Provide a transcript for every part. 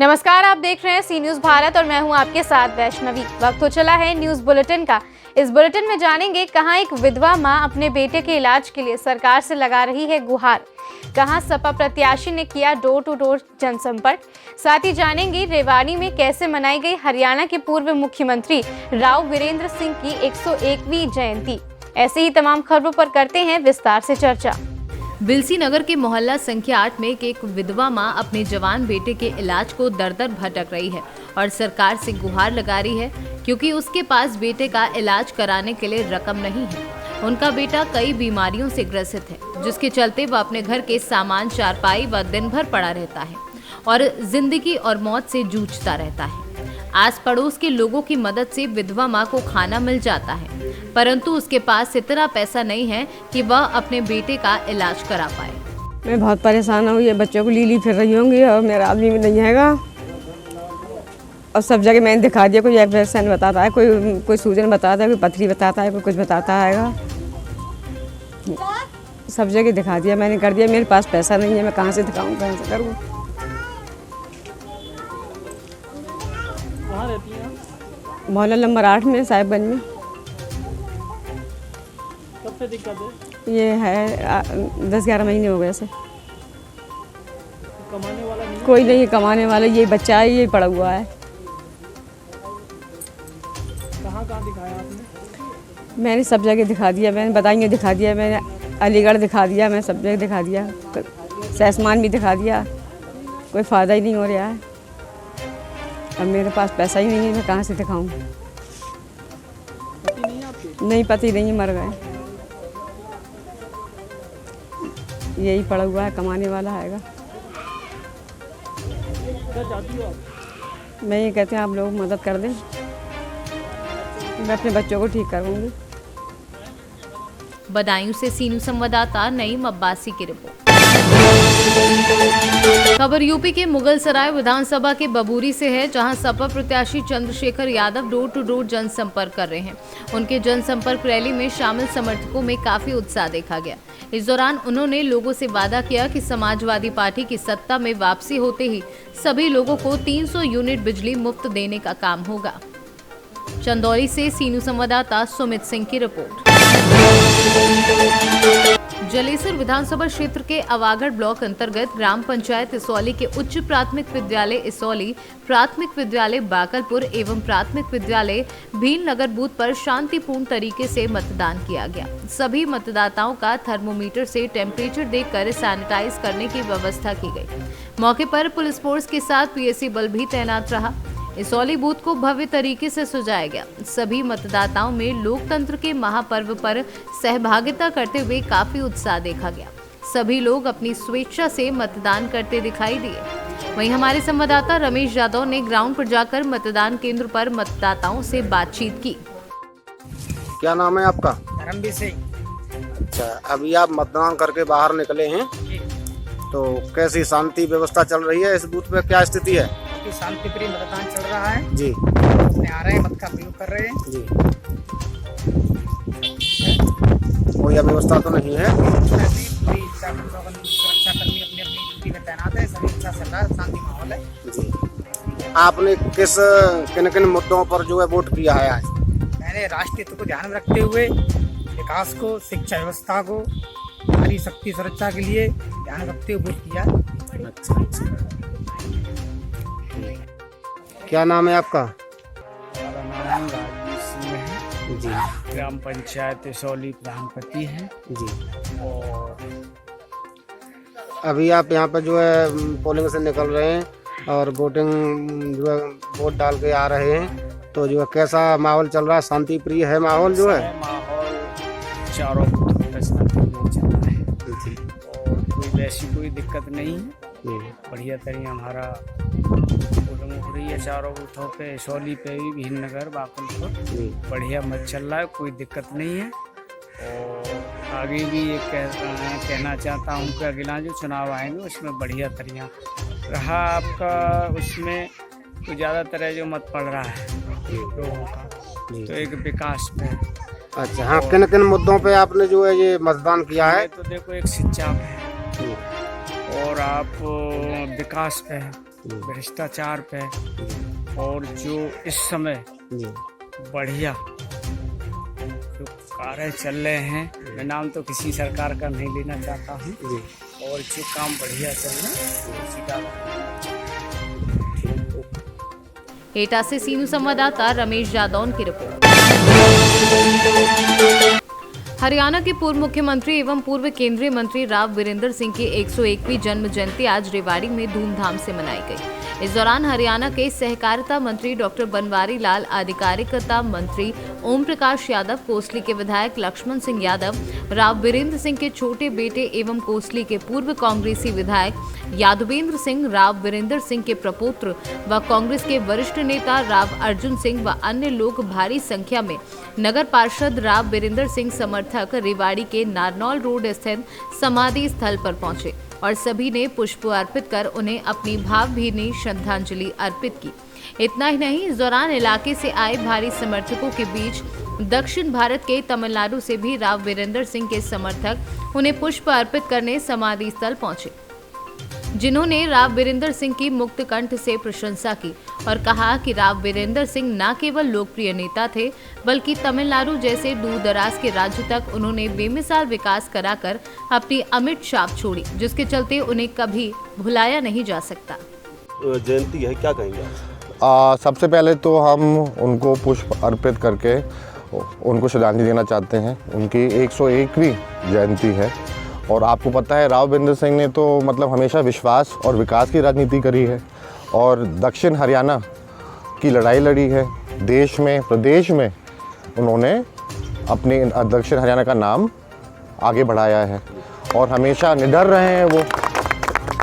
नमस्कार, आप देख रहे हैं सी न्यूज भारत और मैं हूं आपके साथ वैष्णवी। वक्त हो चला है न्यूज बुलेटिन का। इस बुलेटिन में जानेंगे कहां एक विधवा मां अपने बेटे के इलाज के लिए सरकार से लगा रही है गुहार, कहां सपा प्रत्याशी ने किया डोर टू डोर जनसंपर्क। साथ ही जानेंगे रेवाड़ी में कैसे मनाई गई हरियाणा के पूर्व मुख्यमंत्री राव वीरेंद्र सिंह की 101वीं जयंती। ऐसे ही तमाम खबरों पर करते हैं विस्तार से चर्चा। बिलसी नगर के मोहल्ला संख्या 8 में एक विधवा मां अपने जवान बेटे के इलाज को दर दर भटक रही है और सरकार से गुहार लगा रही है, क्योंकि उसके पास बेटे का इलाज कराने के लिए रकम नहीं है। उनका बेटा कई बीमारियों से ग्रसित है, जिसके चलते वह अपने घर के सामान चारपाई व दिन भर पड़ा रहता है और जिंदगी और मौत से जूझता रहता है। आस पड़ोस के लोगों की मदद से विधवा मां को खाना मिल जाता है, परंतु उसके पास इतना पैसा नहीं है कि वह अपने बेटे का इलाज करा पाए। मैं बहुत परेशान हूँ। ये बच्चों को ली फिर रही होंगी और मेरा आदमी भी नहीं हैगा। और सब जगह मैंने दिखा दिया, कोई एक्सप्रेशन बताता है, कोई सूजन बताता है, कोई पथरी बताता है, कोई कुछ बताता है। सब जगह दिखा दिया मैंने, कर दिया। मेरे पास पैसा नहीं है, मैं कहाँ से दिखाऊँ, कहाँ से करूँ। कहाँ रहती हैं? मोहल्ला नंबर 8 में, साहिबगंज में। कब से दिक्कत है? ये है 10-11 महीने हो गए से। कमाने वाला नहीं? कोई नहीं कमाने वाला, ये बच्चा है, ये पड़ा हुआ है। कहाँ दिखाया आपने? मैंने सब जगह दिखा दिया, मैंने बताइए दिखा दिया, मैंने अलीगढ़ दिखा दिया, मैं सब जगह दिखा दिया, सैसमान भी दिखा दिया। कोई फ़ायदा ही नहीं हो रहा है। अब मेरे पास पैसा ही नहीं है, मैं कहाँ से दिखाऊं। पति नहीं है आपके? नहीं, पति नहीं, मर गए। यही पड़ा हुआ है, कमाने वाला हैगा। क्या चाहती हो आप? मैं ये कहते हैं आप लोग मदद कर दें, मैं अपने बच्चों को ठीक करूँगी। बदायूं से सीनू संवाददाता नईम अब्बासी की रिपोर्ट। खबर यूपी के मुगलसराय विधानसभा के बबूरी से है, जहां सपा प्रत्याशी Chandrashekhar Yadav door to door जनसंपर्क कर रहे हैं। उनके जनसंपर्क रैली में शामिल समर्थकों में काफी उत्साह देखा गया। इस दौरान उन्होंने लोगों से वादा किया कि समाजवादी पार्टी की सत्ता में वापसी होते ही सभी लोगों को 300 यूनिट बिजली मुफ्त देने का काम होगा। चंदौली से सीनू संवाददाता सुमित सिंह की रिपोर्ट। जलेसर विधानसभा क्षेत्र के अवागढ़ ब्लॉक अंतर्गत ग्राम पंचायत इसौली के उच्च प्राथमिक विद्यालय इसौली, प्राथमिक विद्यालय बाकलपुर एवं प्राथमिक विद्यालय भीलनगर बूथ पर शांतिपूर्ण तरीके से मतदान किया गया। सभी मतदाताओं का थर्मोमीटर से टेम्परेचर देखकर सैनिटाइज करने की व्यवस्था की गई। मौके पर पुलिस फोर्स के साथ पीएसी बल भी तैनात रहा। इसौली बूथ को भव्य तरीके से सजाया गया। सभी मतदाताओं में लोकतंत्र के महापर्व पर सहभागिता करते हुए काफी उत्साह देखा गया। सभी लोग अपनी स्वेच्छा से मतदान करते दिखाई दिए। वहीं हमारे संवाददाता रमेश यादव ने ग्राउंड पर जाकर मतदान केंद्र पर मतदाताओं से बातचीत की। क्या नाम है आपका? धर्मवीर सिंह। अच्छा, अभी आप मतदान करके बाहर निकले हैं, तो कैसी शांति व्यवस्था चल रही है इस बूथ पे? क्या स्थिति है? शांति प्रिय मतदान चल रहा है जी। अपने आ रहे हैं, मत का प्रयोग कर रहे हैं जी। कोई अव्यवस्था तो नहीं है? सुरक्षा कर्मी अपनी अपनी ड्यूटी में तैनात है, सभी अच्छा चल रहा है, शांति माहौल है। जी। आपने किन किन मुद्दों पर जो है वोट किया है आज? मैंने राष्ट्रीय हित को ध्यान में रखते हुए विकास को, शिक्षा व्यवस्था को, नारी शक्ति सुरक्षा के लिए ध्यान रखते हुए वोट किया। अच्छा। क्या नाम है आपका? मेरा नाम राजेश सिंह है जी। ग्राम पंचायत इसौली प्रधानपति है जी। और अभी आप यहाँ पर जो है पोलिंग से निकल रहे हैं और वोटिंग जो है वोट डाल के आ रहे हैं, तो जो है कैसा माहौल चल रहा है? शांति प्रिय है माहौल जो है? माहौल चारों बूथों पे शांतिपूर्ण चल रहा है जी। और कोई वैसी कोई दिक्कत नहीं है। बढ़िया तरीके हमारा वोटिंग हो रही है चारों बूथों पे, इसौली पे भी, भीलनगर, बाकुलपुर। बढ़िया मत चल रहा है, कोई दिक्कत नहीं है। और आगे भी ये कहना चाहता हूँ कि अगला जो चुनाव आएंगे उसमें बढ़िया तरीका रहा आपका, उसमें तो ज़्यादातर जो मत पड़ रहा है लोगों का, तो एक विकास पे। अच्छा, हाँ, किन किन मुद्दों पे आपने जो है ये मतदान किया है? तो देखो, एक शिक्षा पे है और आप विकास पे है। भ्रष्टाचार पे, और जो इस समय जी बढ़िया जो कार्य चल रहे हैं, मैं नाम तो किसी सरकार का नहीं लेना चाहता हूँ, जी और जो काम बढ़िया चल रहा है उसी का एटा से सीनू संवाददाता रमेश जादौन की रिपोर्ट। हरियाणा के पूर्व मुख्यमंत्री एवं पूर्व केंद्रीय मंत्री राव वीरेंद्र सिंह की 101वीं जन्म जयंती आज रेवाड़ी में धूमधाम से मनाई गई। इस दौरान हरियाणा के सहकारिता मंत्री डॉक्टर बनवारी लाल, आधिकारिकता मंत्री ओम प्रकाश यादव, कोसली के विधायक लक्ष्मण सिंह यादव, राव वीरेंद्र सिंह के छोटे बेटे एवं कोसली के पूर्व कांग्रेसी विधायक यादवेंद्र सिंह, राव वीरेंद्र सिंह के प्रपौत्र व कांग्रेस के वरिष्ठ नेता राव अर्जुन सिंह व अन्य लोग भारी संख्या में नगर पार्षद राव वीरेंद्र सिंह समर्थक रेवाड़ी के नारनौल रोड स्थित समाधि स्थल पर पहुंचे और सभी ने पुष्प अर्पित कर उन्हें अपनी भावभीनी श्रद्धांजलि अर्पित की। इतना ही नहीं, इस दौरान इलाके से आए भारी समर्थकों के बीच दक्षिण भारत के तमिलनाडु से भी राव वीरेंद्र सिंह के समर्थक उन्हें पुष्प अर्पित करने समाधि स्थल पहुंचे, जिन्होंने राव वीरेंद्र सिंह की मुक्त कंठ से प्रशंसा की और कहा कि राव वीरेंद्र सिंह न केवल लोकप्रिय नेता थे, बल्कि तमिलनाडु जैसे दूर दराज के राज्य तक उन्होंने बेमिसाल विकास कराकर अपनी अमिट छाप छोड़ी, जिसके चलते उन्हें कभी भुलाया नहीं जा सकता। जयंती है, क्या कहेंगे? सबसे पहले तो हम उनको पुष्प अर्पित करके उनको श्रद्धांजलि देना चाहते हैं। उनकी 101वीं जयंती है और आपको पता है राव वीरेंद्र सिंह ने तो मतलब हमेशा विश्वास और विकास की राजनीति करी है और दक्षिण हरियाणा की लड़ाई लड़ी है। देश में, प्रदेश में उन्होंने अपने दक्षिण हरियाणा का नाम आगे बढ़ाया है और हमेशा निडर रहे हैं। वो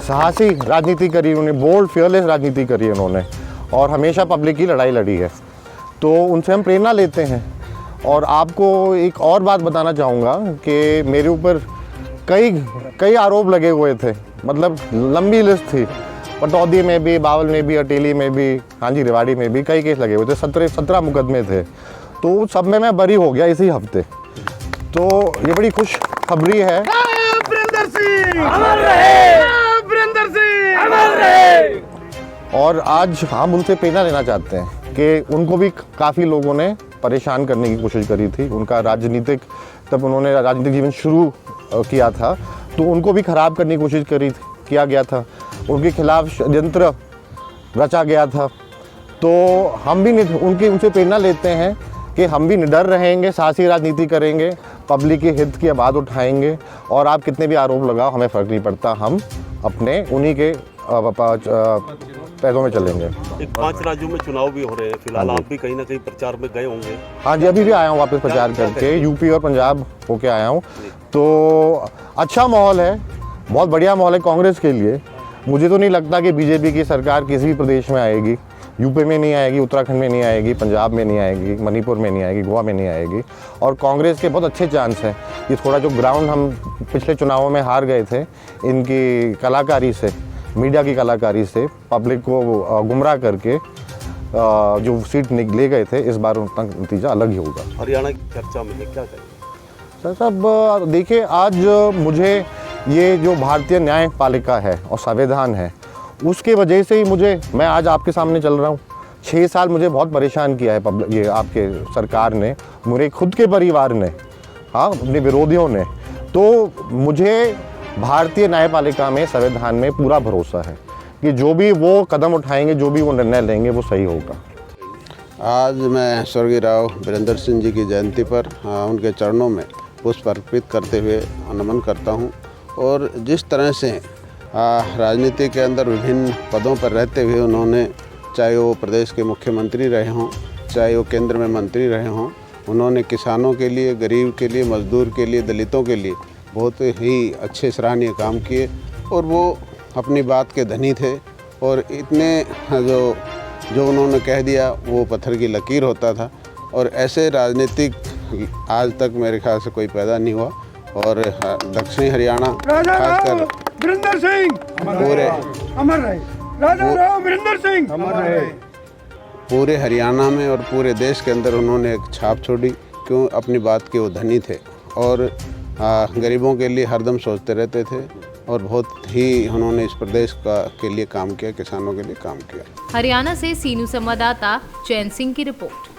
साहसी राजनीति करी उन्होंने, बोल्ड फियरलेस राजनीति करी है उन्होंने और हमेशा पब्लिक की लड़ाई लड़ी है, तो उनसे हम प्रेरणा लेते हैं। और आपको एक और बात बताना चाहूँगा कि मेरे ऊपर कई आरोप लगे हुए थे, मतलब लंबी लिस्ट थी, पटौदी में भी, बावल में भी, अटेली में भी, हाँ जी रेवाड़ी में भी कई केस लगे हुए थे। 17 मुकदमे थे, तो सब में मैं बरी हो गया इसी हफ्ते। तो ये बड़ी खुश खबरी है। वीरेंद्र सिंह अमर रहे, वीरेंद्र सिंह अमर रहे। और आज हम उनसे प्रेरणा लेना चाहते हैं कि उनको भी काफ़ी लोगों ने परेशान करने की कोशिश करी थी। उनका राजनीतिक, तब उन्होंने राजनीतिक जीवन शुरू किया था तो उनको भी ख़राब करने की कोशिश किया गया था, उनके खिलाफ षड्यंत्र रचा गया था। तो हम भी उनसे प्रेरणा लेते हैं कि हम भी निडर रहेंगे, साहसी राजनीति करेंगे, पब्लिक के हित की आवाज़ उठाएंगे और आप कितने भी आरोप लगाओ, हमें फ़र्क नहीं पड़ता, हम अपने उन्हीं के पैदों में चलेंगे। 5 राज्यों में चुनाव भी हो रहे हैं फिलहाल, आप भी कहीं ना कहीं प्रचार में गए होंगे। हाँ जी, अभी भी आया हूँ वापस प्रचार करके, यूपी और पंजाब होके आया हूँ। तो अच्छा माहौल है, बहुत बढ़िया माहौल है कांग्रेस के लिए। मुझे तो नहीं लगता कि बीजेपी की सरकार किसी भी प्रदेश में आएगी, यूपी में नहीं आएगी, उत्तराखंड में नहीं आएगी, पंजाब में नहीं आएगी, मणिपुर में नहीं आएगी, गोवा में नहीं आएगी। और कांग्रेस के बहुत अच्छे चांस हैं। ये थोड़ा जो ग्राउंड हम पिछले चुनावों में हार गए थे, इनकी कलाकारी से, मीडिया की कलाकारी से पब्लिक को गुमराह करके जो सीट ले गए थे, इस बार उनका नतीजा अलग ही होगा। हरियाणा की चर्चा में क्या कहेंगे? सर साहब देखिए, आज मुझे ये जो भारतीय न्यायपालिका है और संविधान है, उसके वजह से ही मैं आज आपके सामने चल रहा हूँ। 6 साल मुझे बहुत परेशान किया है ये आपके सरकार ने, मेरे खुद के परिवार ने, हाँ अपने विरोधियों ने। तो मुझे भारतीय न्यायपालिका में, संविधान में पूरा भरोसा है कि जो भी वो कदम उठाएंगे, जो भी वो निर्णय लेंगे, वो सही होगा। आज मैं स्वर्गीय राव वीरेंद्र सिंह जी की जयंती पर उनके चरणों में पुष्प अर्पित करते हुए नमन करता हूं। और जिस तरह से राजनीति के अंदर विभिन्न पदों पर रहते हुए उन्होंने, चाहे वो प्रदेश के मुख्यमंत्री रहे हों, चाहे वो केंद्र में मंत्री रहे हों, उन्होंने किसानों के लिए, गरीब के लिए, मजदूर के लिए, दलितों के लिए बहुत ही अच्छे सराहनीय काम किए और वो अपनी बात के धनी थे। और इतने जो उन्होंने कह दिया वो पत्थर की लकीर होता था और ऐसे राजनीतिक आज तक मेरे ख्याल से कोई पैदा नहीं हुआ। और दक्षिणी हरियाणा खासकर वीरेंद्र सिंह पूरे अमर रहे, राजा राव वीरेंद्र सिंह अमर रहे। पूरे हरियाणा में और पूरे देश के अंदर उन्होंने एक छाप छोड़ी, क्यों अपनी बात के वो धनी थे और गरीबों के लिए हरदम सोचते रहते थे। और बहुत ही उन्होंने इस प्रदेश के लिए काम किया, किसानों के लिए काम किया। हरियाणा से सी न्यूज़ संवाददाता चैन सिंह की रिपोर्ट।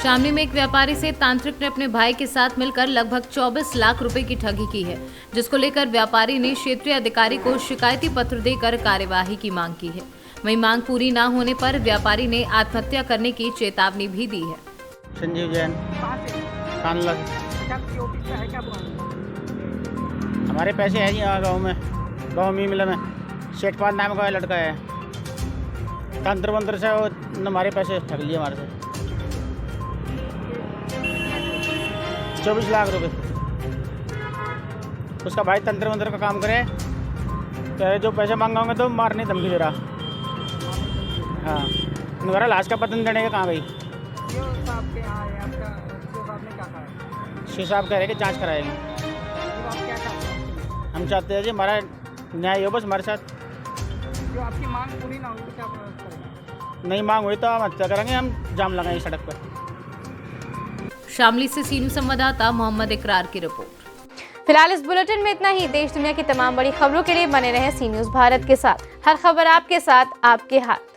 शामली में एक व्यापारी से तांत्रिक ने अपने भाई के साथ मिलकर लगभग 24 लाख रुपए की ठगी की है, जिसको लेकर व्यापारी ने क्षेत्रीय अधिकारी को शिकायती पत्र देकर कार्यवाही की मांग की है। वहीं मांग पूरी न होने पर व्यापारी ने आत्महत्या करने की चेतावनी भी दी है। संजीव जैन, हमारे पैसे हैं जी यहाँ गाँव में मिला में शेठपाल नाम का लड़का है, तंत्र मंत्र से हमारे पैसे ठग लिए हमारे से 24 लाख रुपए। उसका भाई तंत्र मंत्र का काम करे, कह रहे जो पैसे मांगाओगे तो मारने धमकी दे रहा। हाँ, मेरा लाश का पतन देने का कहाँ गई। साहब कह रहे कि जांच कराएंगे। हम चाहते हैं जी हमारा न्याय हो बस हमारे साथ। जो आपकी मांग पूरी ना होगी क्या करेंगे? नहीं मांग हुई तो हम हत्या करेंगे, हम जाम लगाएंगे सड़क पर। शामली से सी न्यूज़ संवाददाता मोहम्मद इकरार की रिपोर्ट। फिलहाल इस बुलेटिन में इतना ही। देश दुनिया की तमाम बड़ी खबरों के लिए बने रहें सी न्यूज़ भारत के साथ। हर खबर आपके साथ, आपके हाथ।